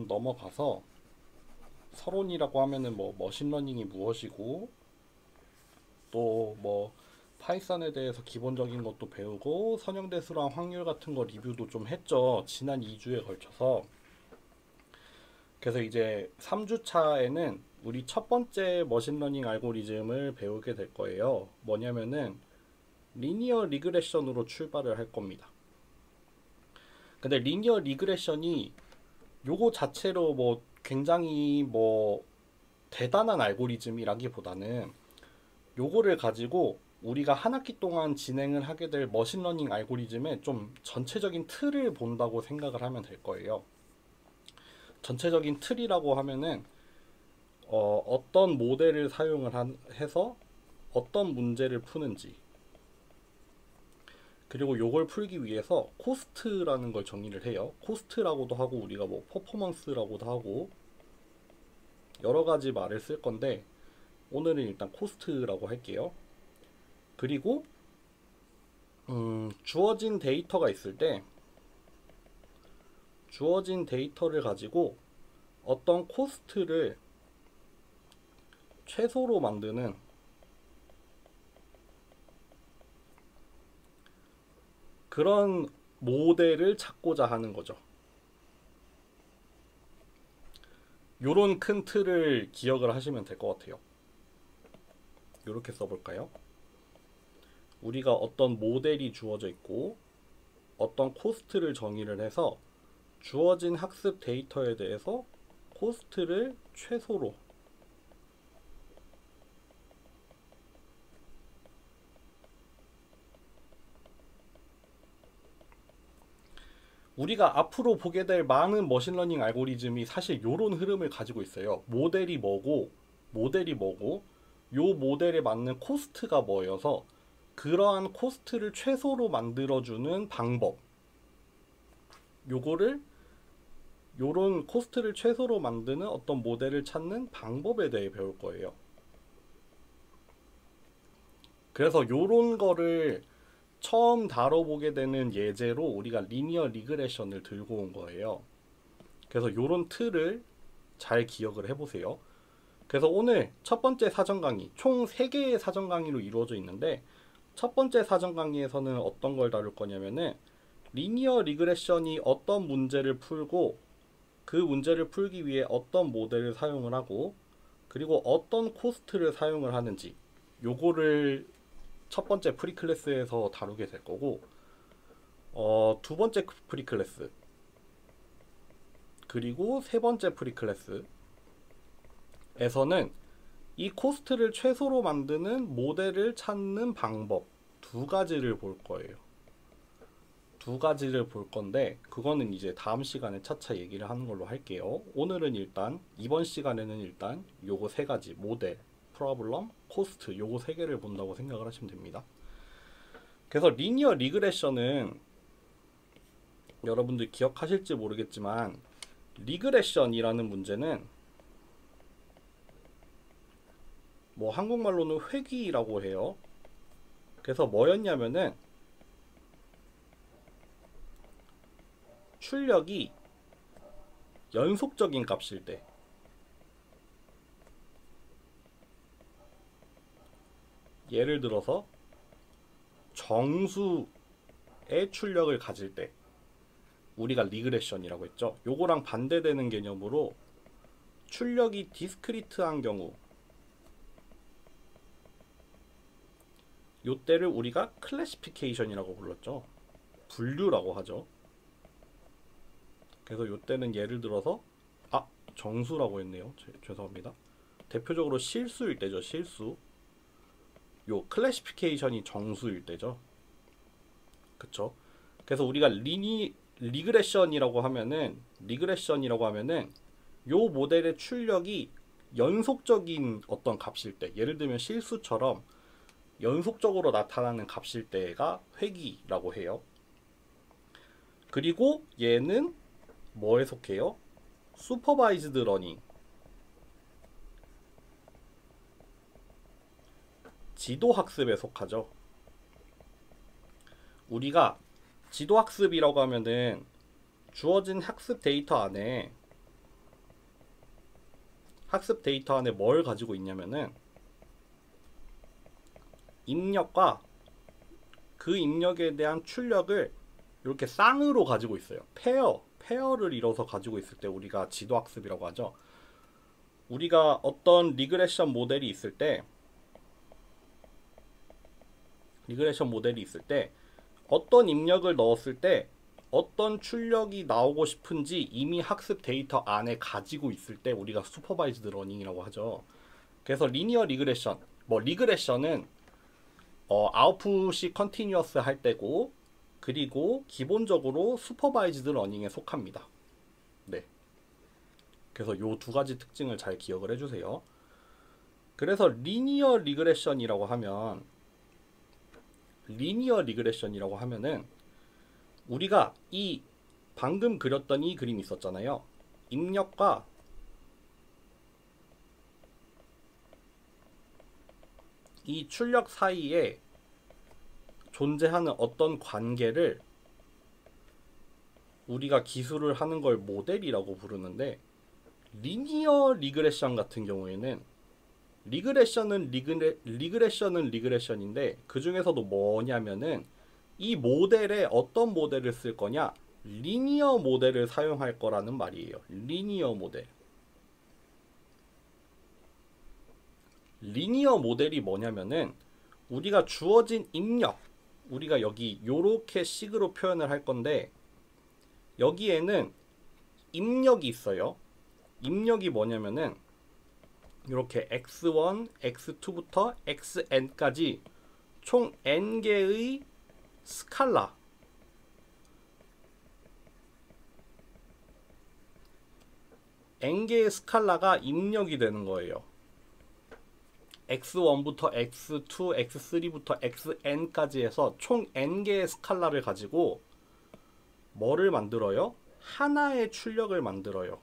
넘어가서 서론이라고 하면은 뭐 머신러닝이 무엇이고 또 뭐 파이썬에 대해서 기본적인 것도 배우고 선형대수랑 확률 같은 거 리뷰도 좀 했죠. 지난 2주에 걸쳐서. 그래서 이제 3주차에는 우리 첫 번째 머신러닝 알고리즘을 배우게 될 거예요. 뭐냐면은 리니어 리그레션으로 출발을 할 겁니다. 근데 리니어 리그레션이 요거 자체로 뭐 굉장히 뭐 대단한 알고리즘이라기보다는 요거를 가지고 우리가 한 학기 동안 진행을 하게 될 머신러닝 알고리즘의 좀 전체적인 틀을 본다고 생각을 하면 될 거예요. 전체적인 틀이라고 하면은 어떤 모델을 사용을 해서 어떤 문제를 푸는지, 그리고 요걸 풀기 위해서 코스트라는 걸 정의를 해요. 코스트라고도 하고 우리가 뭐 퍼포먼스라고도 하고 여러 가지 말을 쓸 건데 오늘은 일단 코스트라고 할게요. 그리고 주어진 데이터가 있을 때 주어진 데이터를 가지고 어떤 코스트를 최소로 만드는 그런 모델을 찾고자 하는 거죠. 요런 큰 틀을 기억을 하시면 될 것 같아요. 요렇게 써볼까요? 우리가 어떤 모델이 주어져 있고 어떤 코스트를 정의를 해서 주어진 학습 데이터에 대해서 코스트를 최소로 우리가 앞으로 보게 될 많은 머신러닝 알고리즘이 사실 요런 흐름을 가지고 있어요. 모델이 뭐고 요 모델에 맞는 코스트가 뭐여서 그러한 코스트를 최소로 만들어주는 방법, 요거를 요런 코스트를 최소로 만드는 어떤 모델을 찾는 방법에 대해 배울 거예요. 그래서 요런 거를 처음 다뤄보게 되는 예제로 우리가 리니어 리그레션을 들고 온 거예요. 그래서 요런 틀을 잘 기억을 해보세요. 그래서 오늘 첫 번째 사전 강의, 총 3개의 사전 강의로 이루어져 있는데 첫 번째 사전 강의에서는 어떤 걸 다룰 거냐면은 리니어 리그레션이 어떤 문제를 풀고 그 문제를 풀기 위해 어떤 모델을 사용을 하고 그리고 어떤 코스트를 사용을 하는지 요거를 첫 번째 프리클래스에서 다루게 될 거고 두 번째 프리클래스 그리고 세 번째 프리클래스에서는 이 코스트를 최소로 만드는 모델을 찾는 방법 두 가지를 볼 거예요. 두 가지를 볼 건데 그거는 이제 다음 시간에 차차 얘기를 하는 걸로 할게요. 오늘은 일단 이번 시간에는 일단 요거 세 가지 모델, 프로블럼, 코스트 요거 세 개를 본다고 생각을 하시면 됩니다. 그래서 리니어 리그레션은 여러분들 기억하실지 모르겠지만 리그레션이라는 문제는 뭐 한국말로는 회귀라고 해요. 그래서 뭐였냐면은 출력이 연속적인 값일 때 예를 들어서 정수의 출력을 가질 때 우리가 리그레션이라고 했죠. 요거랑 반대되는 개념으로 출력이 디스크리트한 경우 요때를 우리가 클래시피케이션이라고 불렀죠. 분류라고 하죠. 그래서 요때는 예를 들어서 정수라고 했네요. 죄송합니다. 대표적으로 실수일 때죠. 실수. 요 클래시피케이션이 정수일 때죠. 그쵸? 그래서 우리가 리그레션이라고 하면은 요 모델의 출력이 연속적인 어떤 값일 때 예를 들면 실수처럼 연속적으로 나타나는 값일 때가 회귀라고 해요. 그리고 얘는 뭐에 속해요? 슈퍼바이즈드 러닝 지도학습에 속하죠. 우리가 지도학습이라고 하면은 주어진 학습 데이터 안에 학습 데이터 안에 뭘 가지고 있냐면은 입력과 그 입력에 대한 출력을 이렇게 쌍으로 가지고 있어요. 페어를 이뤄서 가지고 있을 때 우리가 지도학습이라고 하죠. 우리가 어떤 리그레션 모델이 있을 때 어떤 입력을 넣었을 때 어떤 출력이 나오고 싶은지 이미 학습 데이터 안에 가지고 있을 때 우리가 슈퍼바이즈드 러닝이라고 하죠. 그래서 리니어 리그레션, 리그레션은 아웃풋이 컨티뉴어스 할 때고, 그리고 기본적으로 슈퍼바이즈드 러닝에 속합니다. 네. 그래서 요 두 가지 특징을 잘 기억을 해주세요. 그래서 리니어 리그레션이라고 하면은 우리가 이 방금 그렸던 이 그림 있었잖아요. 입력과 이 출력 사이에 존재하는 어떤 관계를 우리가 기술을 하는 걸 모델이라고 부르는데, 리니어 리그레션 같은 경우에는 리그레션인데 그 중에서도 뭐냐면은 이 모델에 어떤 모델을 쓸 거냐, 리니어 모델을 사용할 거라는 말이에요. 리니어 모델이 뭐냐면은 우리가 주어진 입력, 우리가 여기 요렇게 식으로 표현을 할 건데, 여기에는 입력이 있어요. 입력이 뭐냐면은 이렇게 x1, x2부터 xn까지 총 n개의 스칼라, n개의 스칼라가 입력이 되는 거예요. x1부터 x2, x3부터 xn까지 해서 총 n개의 스칼라를 가지고 뭐를 만들어요? 하나의 출력을 만들어요.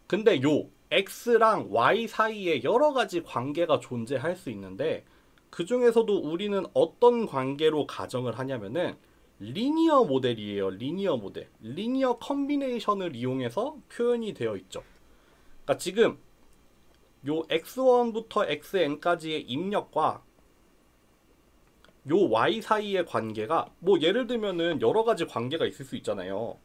근데 요 x랑 y 사이에 여러 가지 관계가 존재할 수 있는데, 그 중에서도 우리는 어떤 관계로 가정을 하냐면은 리니어 모델이에요. 리니어 컨비네이션을 이용해서 표현이 되어 있죠. 그러니까 지금 요 x1부터 xn까지의 입력과 요 y 사이의 관계가 예를 들면은 여러 가지 관계가 있을 수 있잖아요.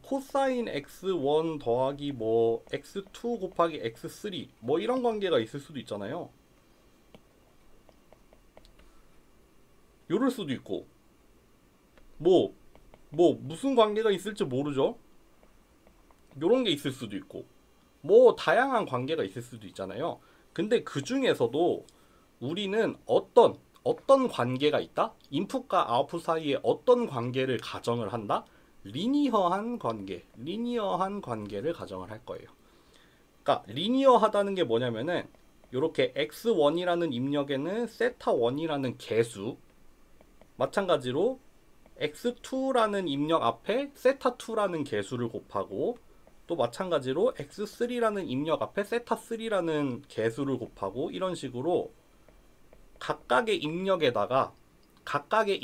코사인 x1 더하기 x2 곱하기 x3 이런 관계가 있을 수도 있잖아요. 요럴 수도 있고 무슨 관계가 있을지 모르죠. 요런 게 있을 수도 있고 다양한 관계가 있을 수도 있잖아요. 근데 그 중에서도 우리는 어떤 관계가 있다? 인풋과 아웃풋 사이에 어떤 관계를 가정을 한다? 리니어한 관계를 가정을 할 거예요. 그러니까 리니어하다는 게 뭐냐면은 이렇게 x1이라는 입력에는 세타1이라는 개수, 마찬가지로 x2라는 입력 앞에 세타2라는 개수를 곱하고, 또 마찬가지로 x3라는 입력 앞에 세타3라는 개수를 곱하고, 이런 식으로 각각의 입력에다가 각각의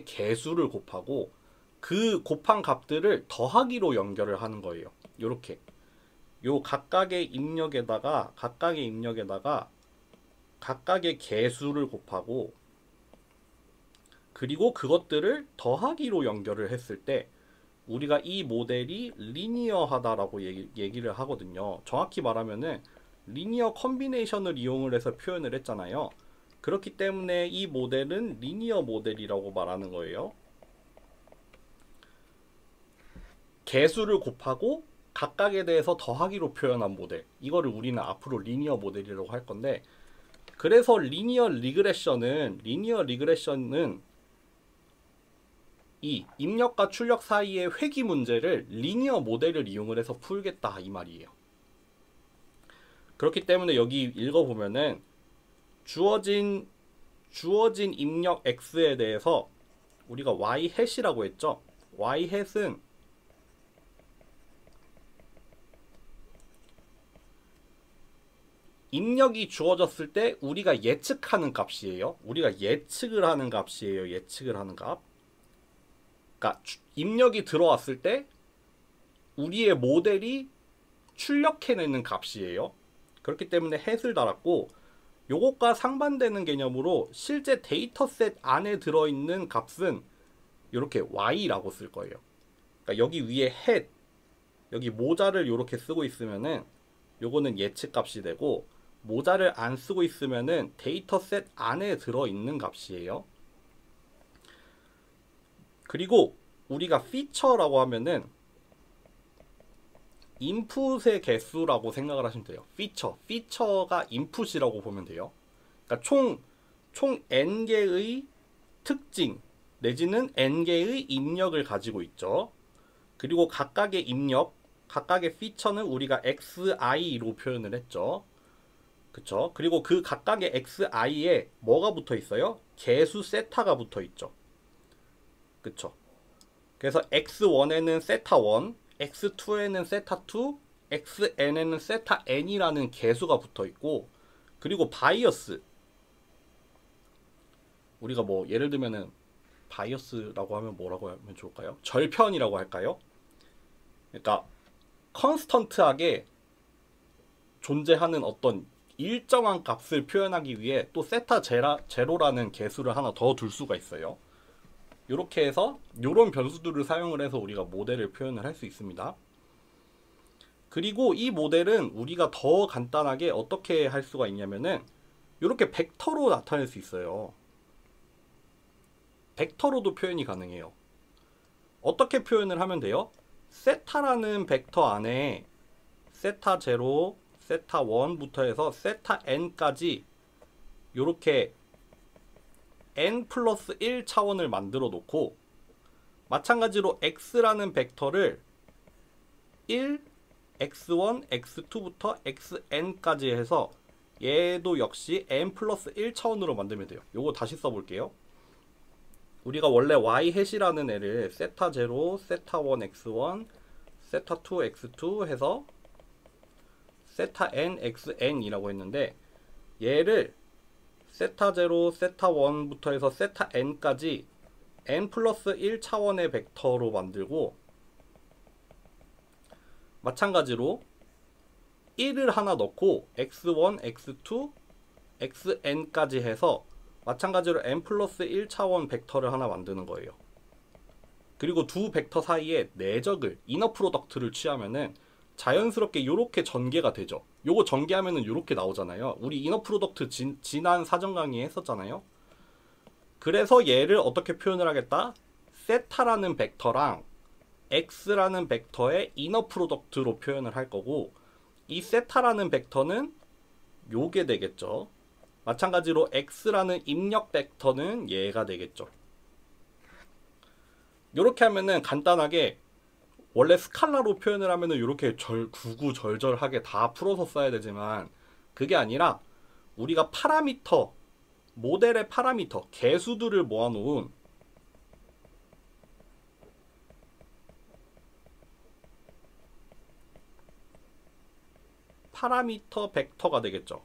개수를 곱하고 그 곱한 값들을 더하기로 연결을 하는 거예요. 요렇게 요 각각의 입력에다가 각각의 개수를 곱하고, 그리고 그것들을 더하기로 연결을 했을 때 우리가 이 모델이 리니어하다라고 얘기를 하거든요. 정확히 말하면은 리니어 컨비네이션을 이용을 해서 표현을 했잖아요. 그렇기 때문에 이 모델은 리니어 모델이라고 말하는 거예요. 개수를 곱하고 각각에 대해서 더하기로 표현한 모델, 이거를 우리는 앞으로 리니어 모델이라고 할 건데, 그래서 리니어 리그레션은 이 입력과 출력 사이의 회귀 문제를 리니어 모델을 이용을 해서 풀겠다 이 말이에요. 그렇기 때문에 여기 읽어보면은 주어진 입력 x에 대해서 우리가 y 햇이라고 했죠. y 햇은 입력이 주어졌을 때 우리가 예측하는 값이에요. 예측을 하는 값. 그러니까 입력이 들어왔을 때 우리의 모델이 출력해내는 값이에요. 그렇기 때문에 햇을 달았고, 요것과 상반되는 개념으로 실제 데이터셋 안에 들어있는 값은 이렇게 y라고 쓸 거예요. 그러니까 여기 위에 햇, 여기 모자를 이렇게 쓰고 있으면은 요거는 예측 값이 되고, 모자를 안 쓰고 있으면은 데이터셋 안에 들어있는 값이에요. 그리고 우리가 피처라고 하면은 인풋의 개수라고 생각을 하시면 돼요. 피처가 인풋이라고 보면 돼요. 그러니까 총 n개의 특징 내지는 n개의 입력을 가지고 있죠. 그리고 각각의 입력, 각각의 피처는 우리가 xi로 표현을 했죠. 그쵸? 그리고 그 각각의 xi에 뭐가 붙어 있어요? 개수 세타가 붙어 있죠. 그쵸? 그래서 x1에는 세타1, x2에는 세타2, xn에는 세타n이라는 개수가 붙어 있고, 그리고 바이어스, 우리가 뭐 예를 들면은 바이어스라고 하면 뭐라고 하면 좋을까요? 절편이라고 할까요? 그러니까 컨스턴트하게 존재하는 어떤 일정한 값을 표현하기 위해 또 세타 제로라는 개수를 하나 더 둘 수가 있어요. 이렇게 해서 이런 변수들을 사용을 해서 우리가 모델을 표현을 할 수 있습니다. 그리고 이 모델은 우리가 더 간단하게 어떻게 할 수가 있냐면은 이렇게 벡터로 나타낼 수 있어요. 벡터로도 표현이 가능해요. 어떻게 표현을 하면 돼요? 세타라는 벡터 안에 세타 0, 세타 1부터 해서 세타 n까지 이렇게 n 플러스 1 차원을 만들어 놓고, 마찬가지로 x라는 벡터를 1, x1, x2부터 xn까지 해서 얘도 역시 n 플러스 1 차원으로 만들면 돼요. 요거 다시 써볼게요. 우리가 원래 y-이라는 애를 세타 0, 세타 1 x1, 세타 2 x2 해서 세타 n xn이라고 했는데, 얘를 세타 0, 세타 1부터 해서 세타 n까지 n 플러스 1 차원의 벡터로 만들고, 마찬가지로 1을 하나 넣고 x1, x2, xn까지 해서 마찬가지로 n 플러스 1 차원 벡터를 하나 만드는 거예요. 그리고 두 벡터 사이에 내적을, 이너 프로덕트를 취하면은 자연스럽게 이렇게 전개가 되죠. 요거 전개하면은 이렇게 나오잖아요. 우리 이너 프로덕트 지난 사전 강의에 했었잖아요. 그래서 얘를 어떻게 표현을 하겠다? 세타라는 벡터랑 x라는 벡터의 이너 프로덕트로 표현을 할 거고, 이 세타라는 벡터는 요게 되겠죠. 마찬가지로 x라는 입력 벡터는 얘가 되겠죠. 이렇게 하면은 간단하게, 원래 스칼라로 표현을 하면은 이렇게 구구절절하게 다 풀어서 써야 되지만, 그게 아니라 우리가 파라미터, 모델의 파라미터, 개수들을 모아놓은 파라미터 벡터가 되겠죠.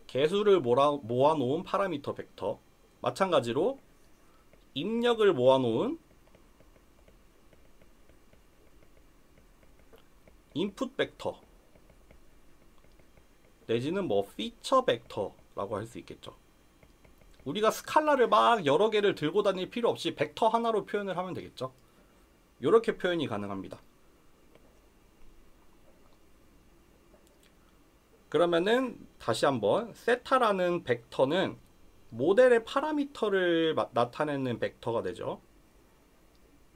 개수를 모아놓은 파라미터 벡터, 마찬가지로 입력을 모아놓은 인풋 벡터 내지는 뭐 피처 벡터라고 할 수 있겠죠. 우리가 스칼라를 막 여러 개를 들고 다닐 필요 없이 벡터 하나로 표현을 하면 되겠죠. 이렇게 표현이 가능합니다. 그러면은 다시 한번, 세타라는 벡터는 모델의 파라미터를 나타내는 벡터가 되죠.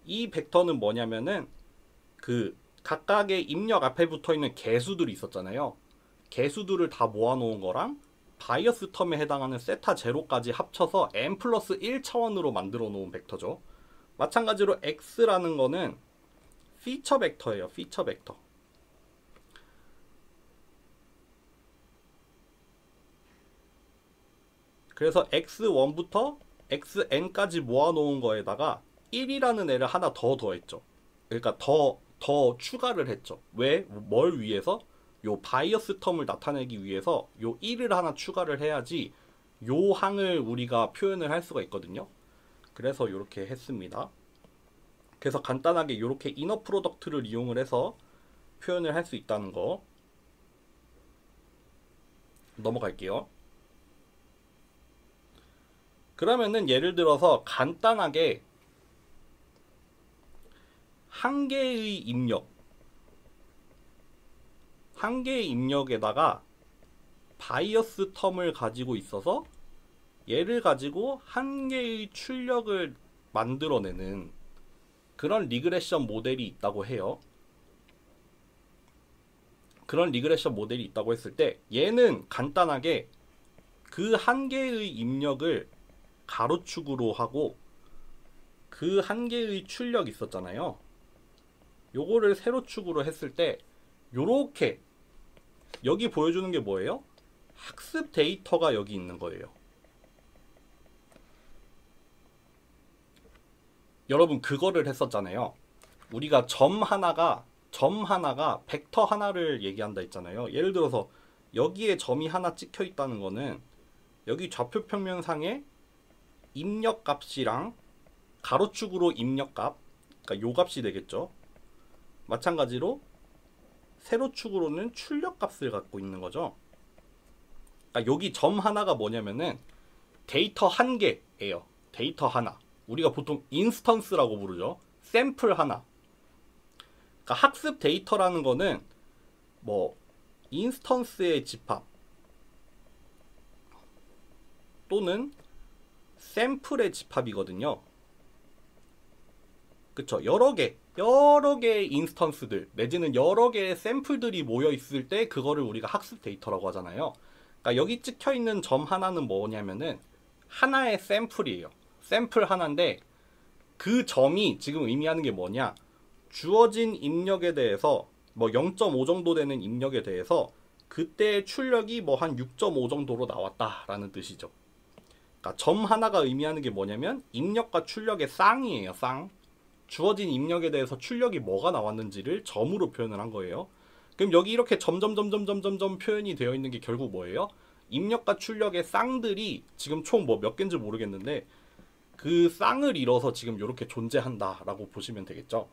이 벡터는 뭐냐면은 그 각각의 입력 앞에 붙어있는 개수들이 있었잖아요. 개수들을 다 모아놓은 거랑 바이어스 텀에 해당하는 세타 제로까지 합쳐서 n 플러스 1 차원으로 만들어 놓은 벡터죠. 마찬가지로 x라는 거는 피처 벡터예요. 피처 벡터. 그래서 x1부터 xn까지 모아놓은 거에다가 1이라는 애를 하나 더 더했죠. 그러니까 더 추가를 했죠. 왜? 뭘 위해서? 요 바이어스 텀을 나타내기 위해서 요 1을 하나 추가를 해야지 요 항을 우리가 표현을 할 수가 있거든요. 그래서 이렇게 했습니다. 그래서 간단하게 이렇게 이너 프로덕트를 이용을 해서 표현을 할 수 있다는 거 넘어갈게요. 그러면은 예를 들어서 간단하게 한 개의 입력에다가 바이어스 텀을 가지고 있어서 얘를 가지고 한 개의 출력을 만들어내는 그런 리그레션 모델이 있다고 해요. 그런 리그레션 모델이 있다고 했을 때 얘는 간단하게 그 한 개의 입력을 가로축으로 하고 그 한 개의 출력 있었잖아요. 요거를 세로축으로 했을 때 요렇게 여기 보여주는 게 뭐예요? 학습 데이터가 여기 있는 거예요. 여러분 그거를 했었잖아요. 우리가 점 하나가 벡터 하나를 얘기한다 했잖아요. 예를 들어서 여기에 점이 하나 찍혀 있다는 거는 여기 좌표 평면상에 입력 값이랑 가로축으로 입력 값, 그러니까 요 값이 되겠죠. 마찬가지로 세로축으로는 출력 값을 갖고 있는 거죠. 그러니까 여기 점 하나가 뭐냐면은 데이터 한 개예요. 데이터 하나. 우리가 보통 인스턴스라고 부르죠. 샘플 하나. 그러니까 학습 데이터라는 거는 뭐 인스턴스의 집합 또는 샘플의 집합이거든요. 그쵸? 여러 개의 인스턴스들 내지는 여러 개의 샘플들이 모여 있을 때 그거를 우리가 학습 데이터라고 하잖아요. 그러니까 여기 찍혀 있는 점 하나는 뭐냐면은 하나의 샘플이에요. 샘플 하나인데 그 점이 지금 의미하는 게 뭐냐? 주어진 입력에 대해서 뭐 0.5 정도 되는 입력에 대해서 그때의 출력이 뭐 한 6.5 정도로 나왔다라는 뜻이죠. 그러니까 점 하나가 의미하는 게 뭐냐면 입력과 출력의 쌍이에요. 쌍. 주어진 입력에 대해서 출력이 뭐가 나왔는지를 점으로 표현을 한 거예요. 그럼 여기 이렇게 점점점점점점 표현이 되어 있는 게 결국 뭐예요? 입력과 출력의 쌍들이 지금 총 뭐 몇 개인지 모르겠는데 그 쌍을 이뤄서 지금 이렇게 존재한다라고 보시면 되겠죠.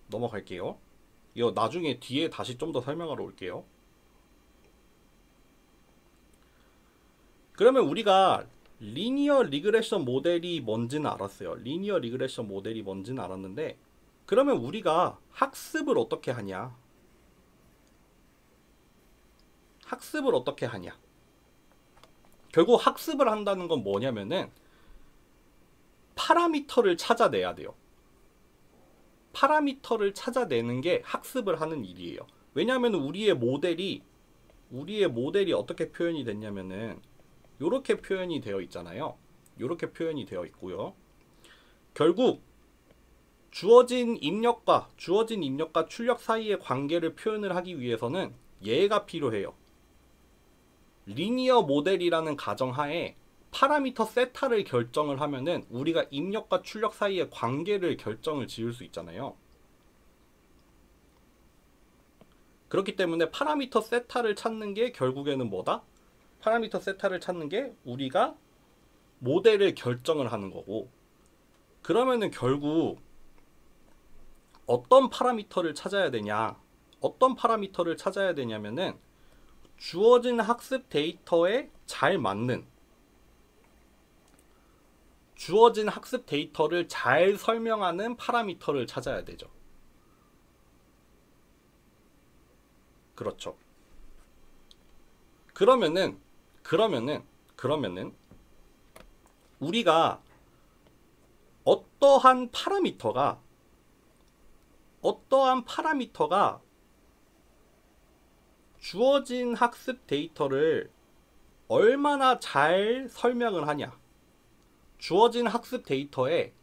넘어갈게요. 이거 나중에 뒤에 다시 좀 더 설명하러 올게요. 그러면 우리가 리니어 리그레션 모델이 뭔지는 알았어요. 리니어 리그레션 모델이 뭔지는 알았는데 그러면 우리가 학습을 어떻게 하냐? 학습을 어떻게 하냐? 결국 학습을 한다는 건 뭐냐면은 파라미터를 찾아내야 돼요. 파라미터를 찾아내는 게 학습을 하는 일이에요. 왜냐하면 우리의 모델이 어떻게 표현이 됐냐면은 이렇게 표현이 되어 있잖아요. 이렇게 표현이 되어 있고요. 결국 주어진 입력과 출력 사이의 관계를 표현을 하기 위해서는 얘가 필요해요. 리니어 모델이라는 가정하에 파라미터 세타를 결정을 하면은 우리가 입력과 출력 사이의 관계를 결정을 지을 수 있잖아요. 그렇기 때문에 파라미터 세타를 찾는 게 결국에는 뭐다? 파라미터 세타를 찾는 게 우리가 모델을 결정을 하는 거고, 그러면은 결국 어떤 파라미터를 찾아야 되냐? 어떤 파라미터를 찾아야 되냐면은 주어진 학습 데이터에 잘 맞는, 주어진 학습 데이터를 잘 설명하는 파라미터를 찾아야 되죠. 그렇죠. 그러면은 우리가 어떠한 파라미터가 주어진 학습 데이터를 얼마나 잘 설명을 하냐. 주어진 학습 데이터에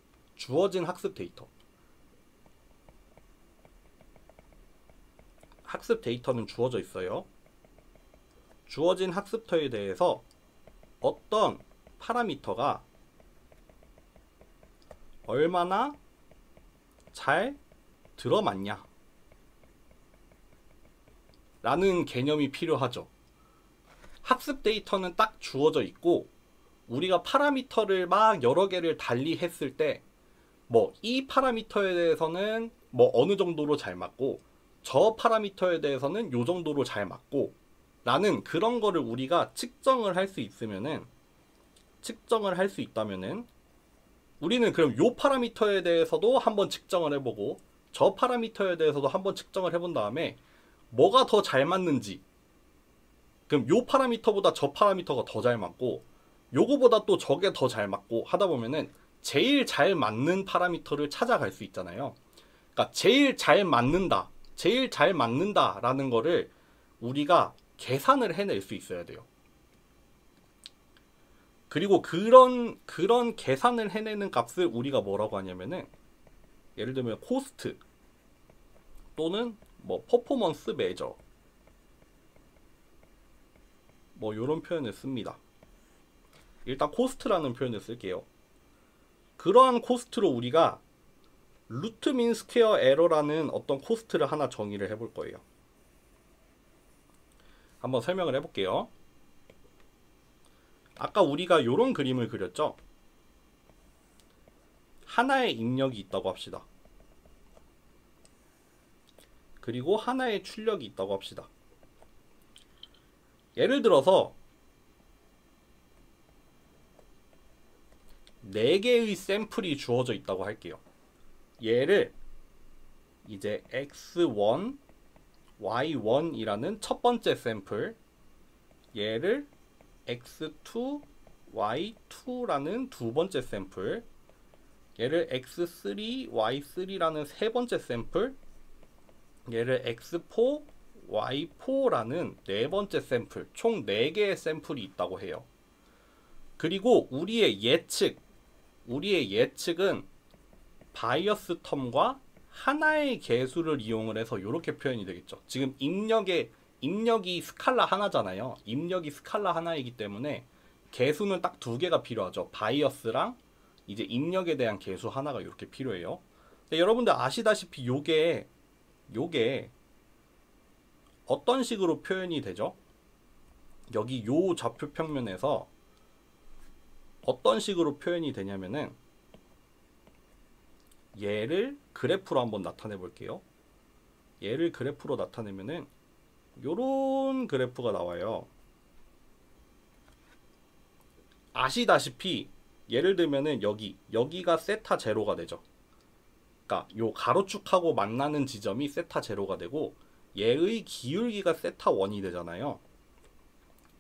학습 데이터는 주어져 있어요. 주어진 학습터에 대해서 어떤 파라미터가 얼마나 잘 들어맞냐 라는 개념이 필요하죠. 학습 데이터는 딱 주어져 있고 우리가 파라미터를 막 여러 개를 달리 했을 때 뭐 이 파라미터에 대해서는 뭐 어느 정도로 잘 맞고 저 파라미터에 대해서는 요 정도로 잘 맞고 라는 그런 거를 우리가 측정을 할 수 있다면은 우리는 그럼 요 파라미터에 대해서도 한번 측정을 해보고 저 파라미터에 대해서도 한번 측정을 해본 다음에 뭐가 더 잘 맞는지, 그럼 요 파라미터보다 저 파라미터가 더 잘 맞고 요거보다 또 저게 더 잘 맞고 하다 보면은 제일 잘 맞는 파라미터를 찾아갈 수 있잖아요. 그러니까 제일 잘 맞는다라는 거를 우리가 계산을 해낼 수 있어야 돼요. 그리고 그런 계산을 해내는 값을 우리가 뭐라고 하냐면은 예를 들면 코스트 또는 뭐 퍼포먼스 메저 뭐 이런 표현을 씁니다. 일단 코스트라는 표현을 쓸게요. 그러한 코스트로 우리가 루트 민 스퀘어 에러라는 어떤 코스트를 하나 정의를 해볼 거예요. 한번 설명을 해볼게요. 아까 우리가 이런 그림을 그렸죠. 하나의 입력이 있다고 합시다. 그리고 하나의 출력이 있다고 합시다. 예를 들어서 4개의 샘플이 주어져 있다고 할게요. 얘를 이제 x1, y1이라는 첫 번째 샘플, 얘를 x2, y2라는 두 번째 샘플, 얘를 x3, y3라는 세 번째 샘플, 얘를 x4, y4라는 네 번째 샘플, 총 4개의 샘플이 있다고 해요. 그리고 우리의 예측은 바이어스 텀과 하나의 개수를 이용을 해서 이렇게 표현이 되겠죠. 지금 입력이 스칼라 하나잖아요. 입력이 스칼라 하나이기 때문에 개수는 딱 2개가 필요하죠. 바이어스랑 이제 입력에 대한 개수 하나가 이렇게 필요해요. 근데 여러분들 아시다시피 요게 어떤 식으로 표현이 되죠? 여기 요 좌표 평면에서 어떤 식으로 표현이 되냐면은 얘를 그래프로 한번 나타내 볼게요. 얘를 그래프로 나타내면은 요런 그래프가 나와요. 아시다시피 예를 들면은 여기가 세타 제로가 되죠. 그러니까 요 가로축하고 만나는 지점이 세타 제로가 되고 얘의 기울기가 세타 1이 되잖아요.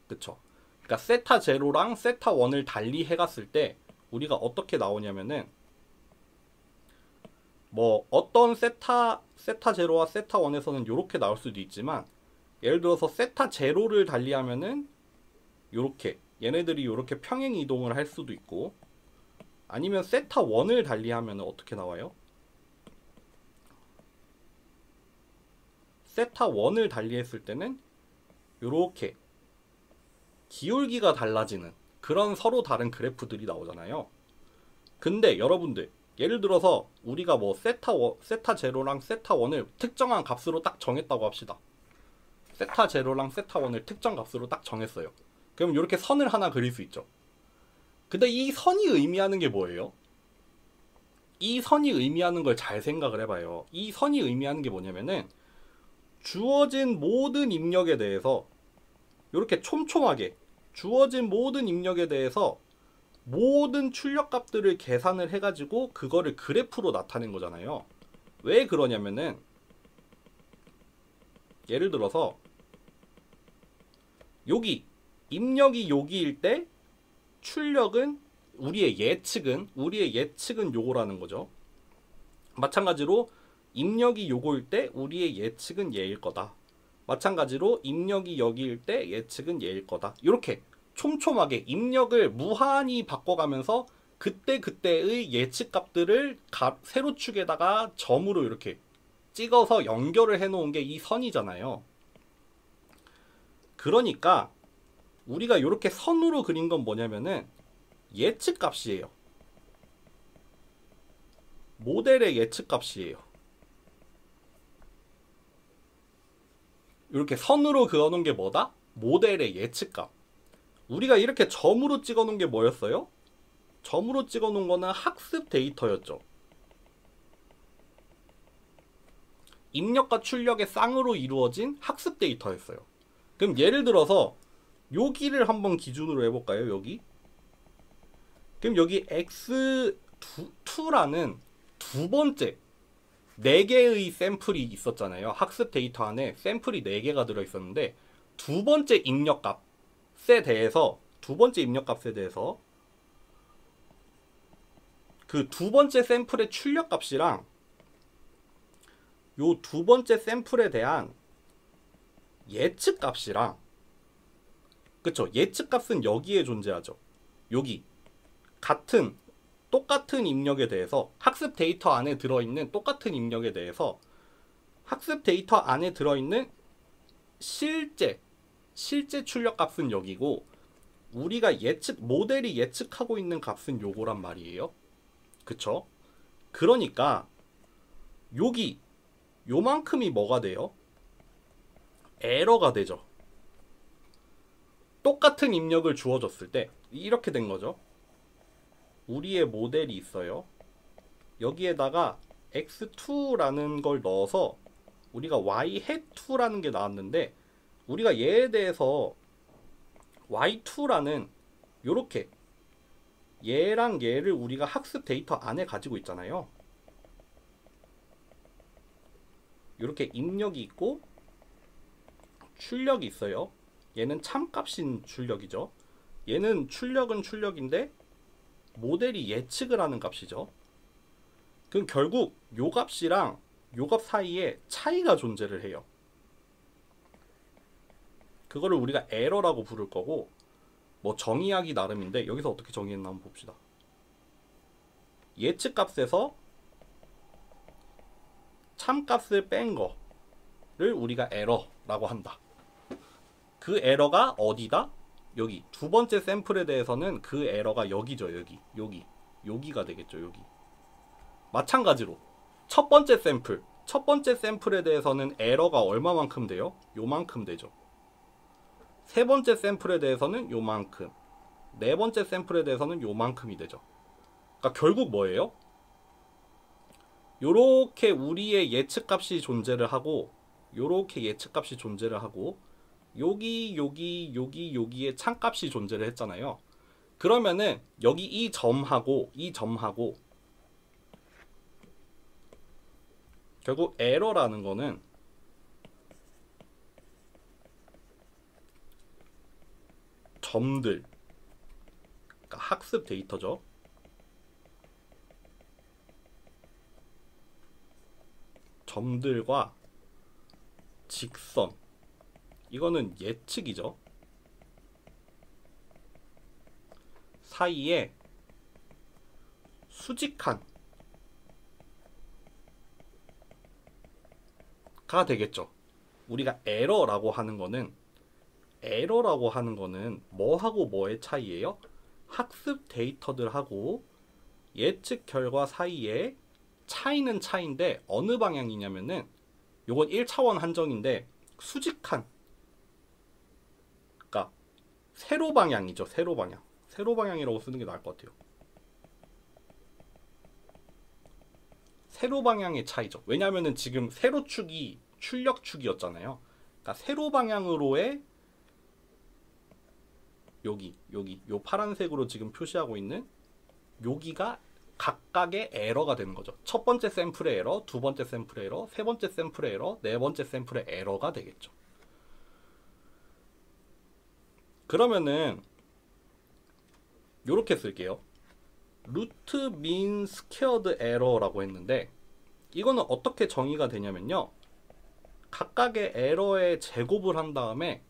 그쵸? 그러니까 세타 제로랑 세타 1을 달리 해갔을 때 우리가 어떻게 나오냐면은 뭐 어떤 세타 제로와 세타 1에서는 이렇게 나올 수도 있지만 예를 들어서 세타 제로를 달리하면은 요렇게 얘네들이 이렇게 평행 이동을 할 수도 있고 아니면 세타 1을 달리하면 어떻게 나와요? 세타 1을 달리했을 때는 요렇게 기울기가 달라지는 그런 서로 다른 그래프들이 나오잖아요. 근데 여러분들 예를 들어서 우리가 뭐 세타 제로랑 세타 1을 특정한 값으로 딱 정했다고 합시다. 세타 제로랑 세타 1을 특정 값으로 딱 정했어요. 그럼 이렇게 선을 하나 그릴 수 있죠. 근데 이 선이 의미하는 게 뭐예요? 이 선이 의미하는 걸 잘 생각을 해봐요. 이 선이 의미하는 게 뭐냐면은 주어진 모든 입력에 대해서 이렇게 촘촘하게 주어진 모든 입력에 대해서 모든 출력값들을 계산을 해가지고 그거를 그래프로 나타낸 거잖아요. 왜 그러냐면은 예를 들어서 여기 입력이 여기일 때 출력은 우리의 예측은 요거라는 거죠. 마찬가지로 입력이 요거일 때 우리의 예측은 얘일 거다. 마찬가지로 입력이 여기일 때 예측은 얘일 거다. 이렇게 촘촘하게 입력을 무한히 바꿔가면서 그때의 예측값들을 세로축에다가 점으로 이렇게 찍어서 연결을 해놓은 게 이 선이잖아요. 그러니까 우리가 이렇게 선으로 그린 건 뭐냐면은 예측값이에요. 모델의 예측값이에요. 이렇게 선으로 그어놓은 게 뭐다? 모델의 예측값. 우리가 이렇게 점으로 찍어 놓은 게 뭐였어요? 점으로 찍어 놓은 거는 학습 데이터였죠. 입력과 출력의 쌍으로 이루어진 학습 데이터였어요. 그럼 예를 들어서 여기를 한번 기준으로 해볼까요? 여기. 그럼 여기 x2라는 두 번째 4개의 샘플이 있었잖아요. 학습 데이터 안에 샘플이 4개가 들어있었는데 두 번째 입력값에 대해서 그 두 번째 샘플의 출력값이랑 요 두 번째 샘플에 대한 예측값이랑, 그쵸? 예측값은 여기에 존재하죠. 여기 똑같은 입력에 대해서 학습 데이터 안에 들어있는 똑같은 입력에 대해서 학습 데이터 안에 들어있는 실제 출력값은 여기고 우리가 모델이 예측하고 있는 값은 요거란 말이에요. 그쵸? 그러니까 여기 요만큼이 뭐가 돼요? 에러가 되죠. 똑같은 입력을 주어졌을 때 이렇게 된 거죠. 우리의 모델이 있어요. 여기에다가 x2라는 걸 넣어서 우리가 y-2라는 게 나왔는데 우리가 얘에 대해서 y2라는 요렇게 얘랑 얘를 우리가 학습 데이터 안에 가지고 있잖아요. 요렇게 입력이 있고 출력이 있어요. 얘는 참값인 출력이죠. 얘는 출력은 출력인데 모델이 예측을 하는 값이죠. 그럼 결국 요 값이랑 요 값 사이에 차이가 존재를 해요. 그거를 우리가 에러라고 부를 거고, 뭐 정의하기 나름인데 여기서 어떻게 정의했나 한번 봅시다. 예측값에서 참값을 뺀 거를 우리가 에러라고 한다. 그 에러가 어디다? 여기 두 번째 샘플에 대해서는 그 에러가 여기죠. 여기가 되겠죠. 여기. 마찬가지로 첫 번째 샘플에 대해서는 에러가 얼마만큼 돼요? 요만큼 되죠. 세 번째 샘플에 대해서는 요만큼, 네 번째 샘플에 대해서는 요만큼이 되죠. 그러니까 결국 뭐예요? 요렇게 우리의 예측값이 존재를 하고, 요렇게 예측값이 존재를 하고, 여기에 참값이 존재를 했잖아요. 그러면은 여기 이 점하고 결국 에러라는 거는 점들, 그러니까 학습 데이터죠. 점들과 직선, 이거는 예측이죠. 사이에 수직한 가 되겠죠. 우리가 에러라고 하는 거는 뭐하고 뭐의 차이예요? 학습 데이터들하고 예측 결과 사이에 차이는 차이인데 어느 방향이냐면은 요건 1차원 한정인데 수직한, 그러니까 세로 방향이죠. 세로 방향이라고 쓰는 게 나을 것 같아요. 세로 방향의 차이죠. 왜냐하면은 지금 세로축이 출력축이었잖아요. 그러니까 세로 방향으로의 요 파란색으로 지금 표시하고 있는 여기가 각각의 에러가 되는 거죠. 첫 번째 샘플의 에러, 두 번째 샘플의 에러, 세 번째 샘플의 에러, 네 번째 샘플의 에러가 되겠죠. 그러면은 요렇게 쓸게요. 루트 민 스퀘어드 에러라고 했는데 이거는 어떻게 정의가 되냐면요. 각각의 에러의 제곱을 한 다음에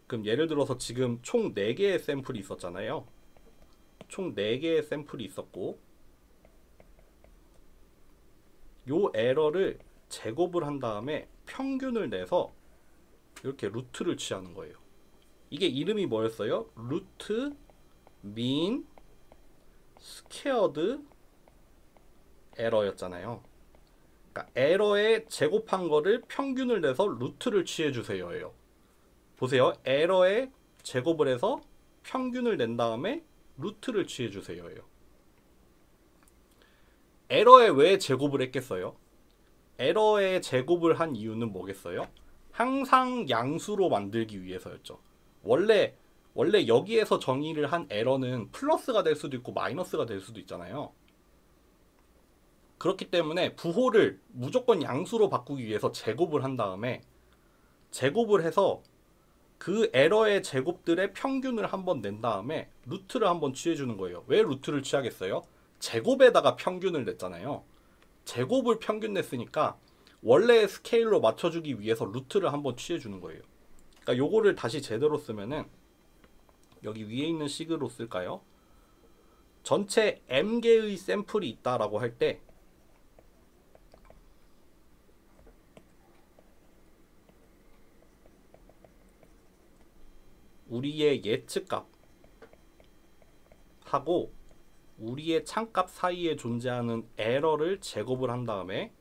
그럼 예를 들어서 지금 총 4개의 샘플이 있었잖아요. 총 4개의 샘플이 있었고 요 에러를 제곱을 한 다음에 평균을 내서 이렇게 루트를 취하는 거예요. 이게 이름이 뭐였어요? 루트 민 스퀘어드 에러였잖아요. 그러니까 에러에 제곱한 거를 평균을 내서 루트를 취해주세요예요. 보세요. 에러에 제곱을 해서 평균을 낸 다음에 루트를 취해주세요예요. 에러에 왜 제곱을 했겠어요? 에러에 제곱을 한 이유는 뭐겠어요? 항상 양수로 만들기 위해서였죠. 원래 여기에서 정의를 한 에러는 플러스가 될 수도 있고 마이너스가 될 수도 있잖아요. 그렇기 때문에 부호를 무조건 양수로 바꾸기 위해서 제곱을 한 다음에 제곱을 해서 그 에러의 제곱들의 평균을 한번 낸 다음에 루트를 한번 취해주는 거예요. 왜 루트를 취하겠어요? 제곱에다가 평균을 냈잖아요. 제곱을 평균 냈으니까 원래의 스케일로 맞춰주기 위해서 루트를 한번 취해주는 거예요. 그러니까 요거를 다시 제대로 쓰면은 여기 위에 있는 식으로 쓸까요? 전체 m개의 샘플이 있다라고 할 때 우리의 예측값 하고 우리의 참값 사이에 존재하는 에러를 제곱을 한 다음에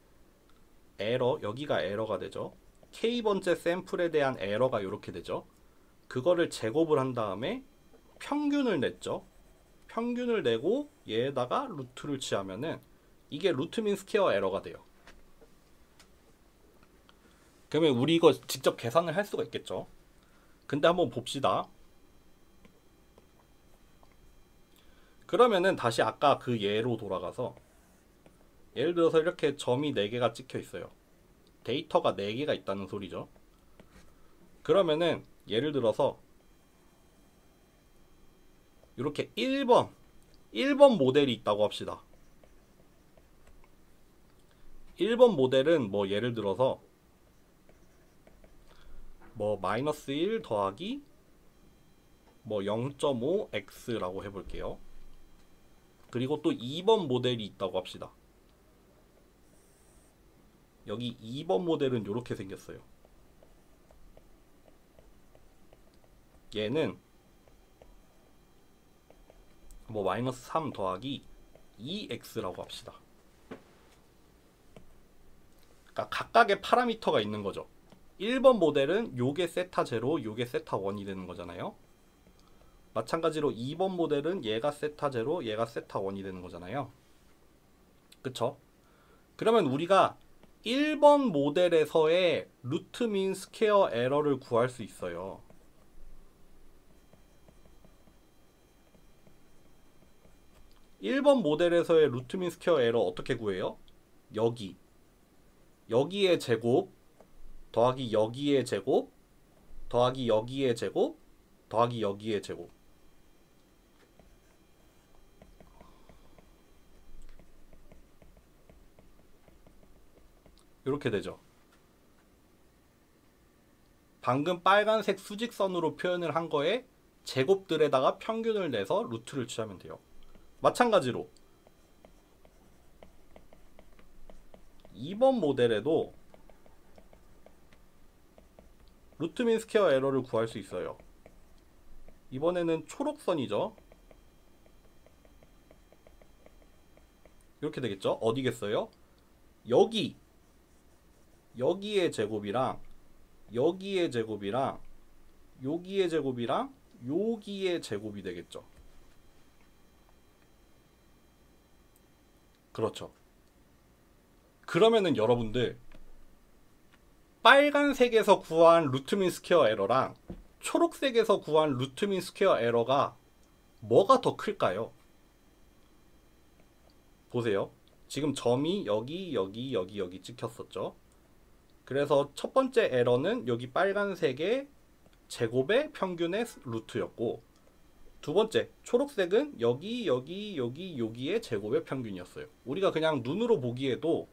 에러, 여기가 에러가 되죠. k번째 샘플에 대한 에러가 이렇게 되죠. 그거를 제곱을 한 다음에 평균을 냈죠. 평균을 내고 얘에다가 루트를 취하면은 이게 루트 민 스퀘어 에러가 돼요. 그러면 우리 이거 직접 계산을 할 수가 있겠죠. 근데 한번 봅시다. 그러면은 다시 아까 그 예로 돌아가서 예를 들어서 이렇게 점이 4개가 찍혀 있어요. 데이터가 4개가 있다는 소리죠. 그러면은 예를 들어서 이렇게 1번 모델이 있다고 합시다. 1번 모델은 뭐 예를 들어서 뭐 마이너스 1 더하기 뭐 0.5x라고 해볼게요. 그리고 또 2번 모델이 있다고 합시다. 여기 2번 모델은 이렇게 생겼어요. 얘는 뭐 마이너스 3 더하기 2x라고 합시다. 그러니까 각각의 파라미터가 있는 거죠. 1번 모델은 요게 세타 0, 요게 세타 1이 되는 거잖아요. 마찬가지로 2번 모델은 얘가 세타 0, 얘가 세타 1이 되는 거잖아요. 그쵸? 그러면 우리가 1번 모델에서의 루트 민 스퀘어 에러를 구할 수 있어요. (1번) 모델에서의 루트 민 스퀘어 에러 어떻게 구해요? 여기의 제곱 더하기 여기의 제곱 더하기 여기의 제곱 더하기 여기의 제곱. 이렇게 되죠. 방금 빨간색 수직선으로 표현을 한 거에 제곱들에다가 평균을 내서 루트를 취하면 돼요. 마찬가지로 2번 모델에도 루트 민 스퀘어 에러를 구할 수 있어요. 이번에는 초록선이죠. 이렇게 되겠죠. 어디겠어요? 여기의 제곱이랑 여기의 제곱이랑 여기의 제곱이랑 여기의 제곱이 되겠죠. 그렇죠. 그러면은 여러분들 빨간색에서 구한 루트 민 스퀘어 에러랑 초록색에서 구한 루트 민 스퀘어 에러가 뭐가 더 클까요? 보세요. 지금 점이 여기 찍혔었죠. 그래서 첫 번째 에러는 여기 빨간색의 제곱의 평균의 루트였고, 두 번째 초록색은 여기의 제곱의 평균이었어요. 우리가 그냥 눈으로 보기에도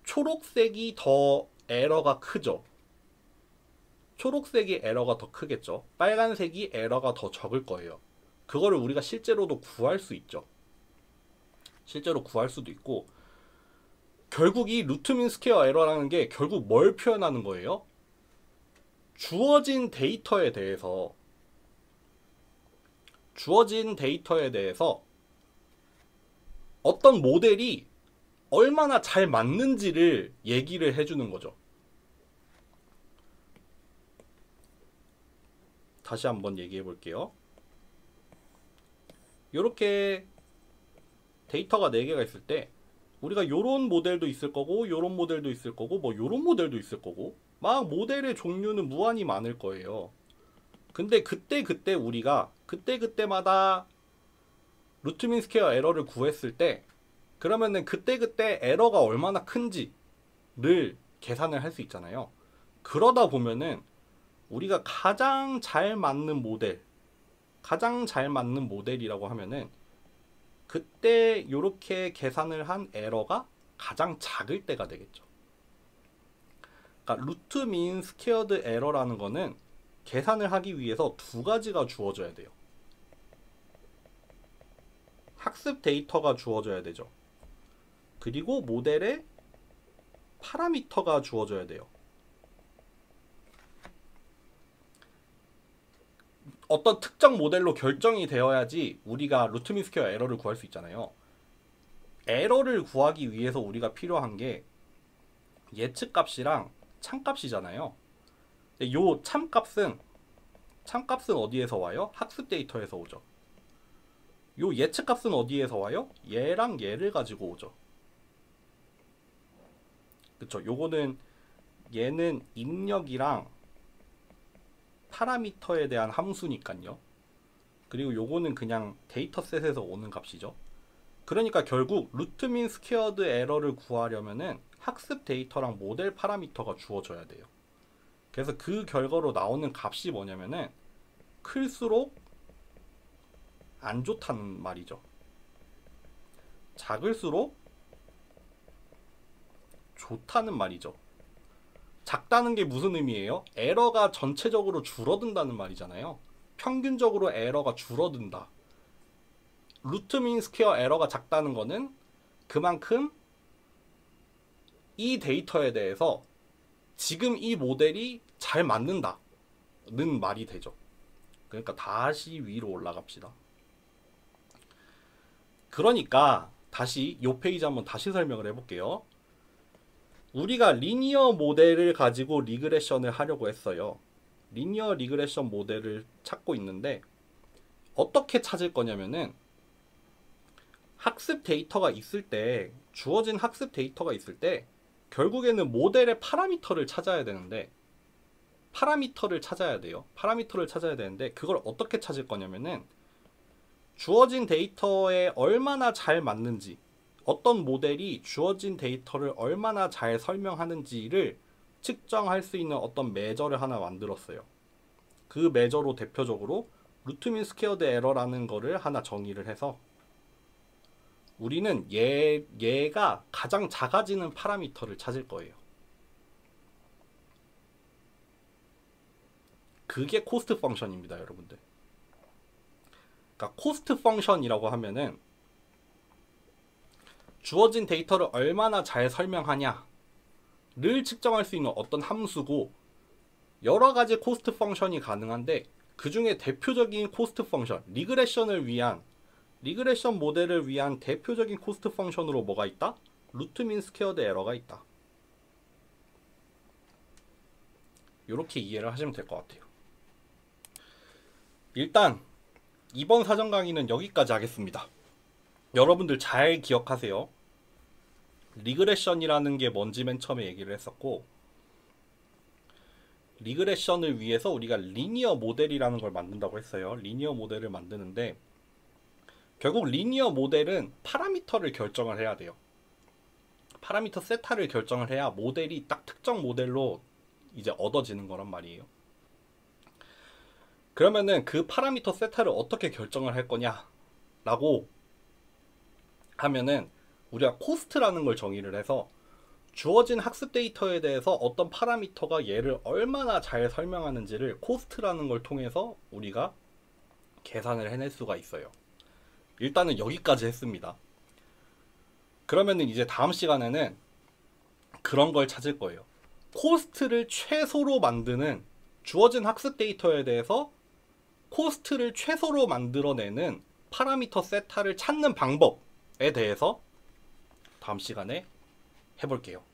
초록색이 더 에러가 크죠. 초록색이 에러가 더 크겠죠. 빨간색이 에러가 더 적을 거예요. 그거를 우리가 실제로도 구할 수 있죠. 실제로 구할 수도 있고, 결국 이 루트 민 스퀘어 에러라는 게 결국 뭘 표현하는 거예요? 주어진 데이터에 대해서 어떤 모델이 얼마나 잘 맞는지를 얘기를 해주는 거죠. 다시 한번 얘기해 볼게요. 이렇게 데이터가 4개가 있을 때 우리가 요런 모델도 있을 거고 요런 모델도 있을 거고 뭐 요런 모델도 있을 거고 막 모델의 종류는 무한히 많을 거예요. 근데 그때 우리가 그때마다 루트민 스퀘어 에러를 구했을 때 그러면은 그때 에러가 얼마나 큰지를 계산을 할 수 있잖아요. 그러다 보면은 우리가 가장 잘 맞는 모델이라고 하면은 그때 요렇게 계산을 한 에러가 가장 작을 때가 되겠죠. 그러니까 루트 민 스퀘어드 에러라는 거는 계산을 하기 위해서 두 가지가 주어져야 돼요. 학습 데이터가 주어져야 되죠. 그리고 모델의 파라미터가 주어져야 돼요. 어떤 특정 모델로 결정이 되어야지 우리가 루트 민 스퀘어 에러를 구할 수 있잖아요. 에러를 구하기 위해서 우리가 필요한 게 예측값이랑 참값이잖아요. 요 참값은 어디에서 와요? 학습 데이터에서 오죠. 요 예측값은 어디에서 와요? 얘랑 얘를 가지고 오죠. 그쵸? 요거는 얘는 입력이랑 파라미터에 대한 함수니까요. 그리고 요거는 그냥 데이터셋에서 오는 값이죠. 그러니까 결국 루트 민 스퀘어드 에러를 구하려면은 학습 데이터랑 모델 파라미터가 주어져야 돼요. 그래서 그 결과로 나오는 값이 뭐냐면은 클수록 안 좋다는 말이죠. 작을수록 좋다는 말이죠. 작다는 게 무슨 의미예요? 에러가 전체적으로 줄어든다는 말이잖아요. 평균적으로 에러가 줄어든다. 루트 민 스퀘어 에러가 작다는 거는 그만큼 이 데이터에 대해서 지금 이 모델이 잘 맞는다는 말이 되죠. 그러니까 다시 위로 올라갑시다. 그러니까 다시 이 페이지 한번 다시 설명을 해볼게요. 우리가 리니어 모델을 가지고 리그레션을 하려고 했어요. 리니어 리그레션 모델을 찾고 있는데 어떻게 찾을 거냐면은 학습 데이터가 있을 때, 주어진 학습 데이터가 있을 때 결국에는 모델의 파라미터를 찾아야 되는데 파라미터를 찾아야 되는데 그걸 어떻게 찾을 거냐면은 주어진 데이터에 얼마나 잘 맞는지, 어떤 모델이 주어진 데이터를 얼마나 잘 설명하는지를 측정할 수 있는 어떤 매저를 하나 만들었어요. 그 매저로 대표적으로 루트 민 스퀘어드 에러라는 거를 하나 정의를 해서 우리는 얘가 가장 작아지는 파라미터를 찾을 거예요. 그게 코스트 펑션입니다, 여러분들. 그러니까 코스트 펑션이라고 하면은 주어진 데이터를 얼마나 잘 설명하냐를 측정할 수 있는 어떤 함수고 여러 가지 코스트 펑션이 가능한데 그 중에 대표적인 코스트 펑션, 리그레션 모델을 위한 대표적인 코스트 펑션으로 뭐가 있다? 루트 민 스퀘어드 에러가 있다. 이렇게 이해를 하시면 될 것 같아요. 일단 이번 사전 강의는 여기까지 하겠습니다. 여러분들 잘 기억하세요. 리그레션이라는 게 뭔지 맨 처음에 얘기를 했었고, 리그레션을 위해서 우리가 리니어 모델이라는 걸 만든다고 했어요. 리니어 모델을 만드는데 결국 리니어 모델은 파라미터를 결정을 해야 돼요. 파라미터 세타를 결정을 해야 모델이 딱 특정 모델로 이제 얻어지는 거란 말이에요. 그러면은 그 파라미터 세타를 어떻게 결정을 할 거냐 라고 하면은 우리가 코스트라는 걸 정의를 해서 주어진 학습 데이터에 대해서 어떤 파라미터가 얘를 얼마나 잘 설명하는지를 코스트라는 걸 통해서 우리가 계산을 해낼 수가 있어요. 일단은 여기까지 했습니다. 그러면은 이제 다음 시간에는 그런 걸 찾을 거예요. 코스트를 최소로 만드는, 주어진 학습 데이터에 대해서 코스트를 최소로 만들어내는 파라미터 세타를 찾는 방법에 대해서 다음 시간에 해볼게요.